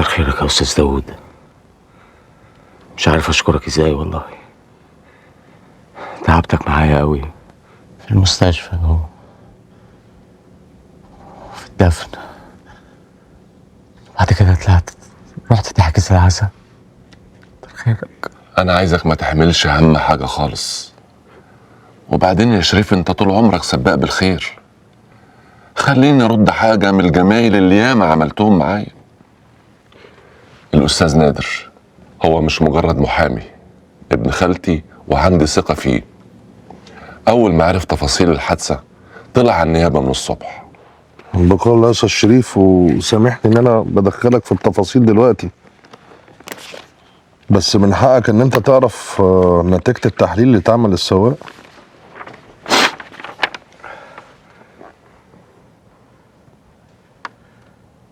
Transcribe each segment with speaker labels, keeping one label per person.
Speaker 1: كتر خيرك يا استاذ داوود. مش عارف اشكرك ازاي والله. تعبتك معايا قوي في المستشفى وفي الدفن. بعد كده طلعت رحت تحجز العزا. كتر خيرك.
Speaker 2: انا عايزك ما تحملش هم حاجه خالص. وبعدين يا شريف انت طول عمرك سباق بالخير. خليني ارد حاجه من الجمايل اللي ياما عملتهم معايا. الاستاذ نادر هو مش مجرد محامي، ابن خالتي وعندي ثقه فيه. اول ما عرف تفاصيل الحادثه طلع على النيابه من الصبح.
Speaker 3: البقاء الله يا استاذ شريف، وسامحني ان انا بدخلك في التفاصيل دلوقتي، بس من حقك ان انت تعرف نتيجة التحليل اللي اتعمل للسواق.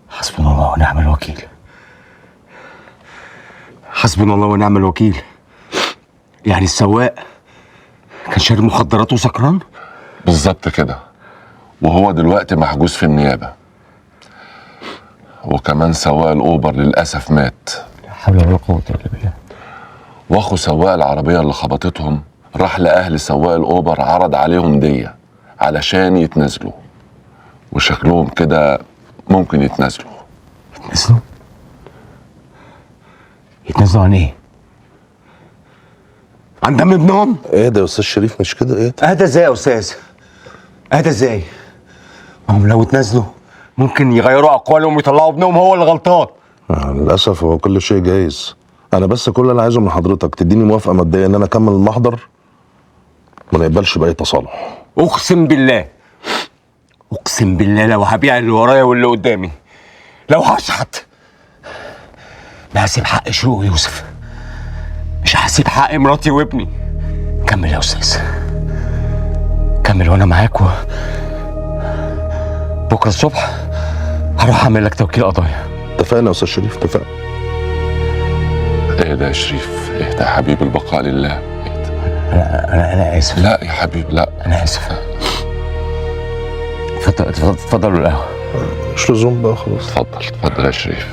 Speaker 1: حسبنا الله ونعم الوكيل. حسبنا الله ونعم الوكيل. يعني السواق كان شارب مخدرات وسكران؟
Speaker 2: بالظبط كده. وهو دلوقتي محجوز في النيابه. وكمان سواق الاوبر للاسف مات.
Speaker 1: لا حول ولا قوة الا بالله.
Speaker 2: واخو سواق العربيه اللي خبطتهم راح لاهل سواق الاوبر، عرض عليهم ديه علشان يتنازلوا، وشكلهم كده ممكن يتنازلوا.
Speaker 1: يتنازلوا؟ يتنازلوا عن ايه؟ عن دم ابنهم؟
Speaker 3: ايه ده يا استاذ شريف؟ مش كده. ايه
Speaker 1: اهدى ازاي يا استاذ؟ اهدى ازاي؟ هم لو اتنازلوا ممكن يغيروا اقوالهم ويطلعوا ابنهم هو اللي غلطان.
Speaker 3: للاسف هو كل شيء جايز. انا بس كل اللي انا عايزه من حضرتك تديني موافقه مبدئيه ان انا اكمل المحضر، ما نقبلش باي تصالح.
Speaker 1: اقسم بالله، اقسم بالله لو هبيع اللي ورايا واللي قدامي، لو هشحت، ما هسيب حق شروق ويوسف، مش هسيب حق مراتي وابني. كمل يا استاذ، كمل وانا معاك. بكره الصبح هروح اعمل لك توكيل قضايا.
Speaker 3: اتفقنا يا استاذ شريف، اتفقنا.
Speaker 2: اهدى يا شريف، اهدى يا حبيبي، البقاء لله. اهدى.
Speaker 1: انا اسف.
Speaker 2: لا يا حبيبي لا.
Speaker 1: انا اسف. اتفضلوا القهوه.
Speaker 3: مش لزوم بقى خلاص.
Speaker 2: اتفضل اتفضل يا شريف.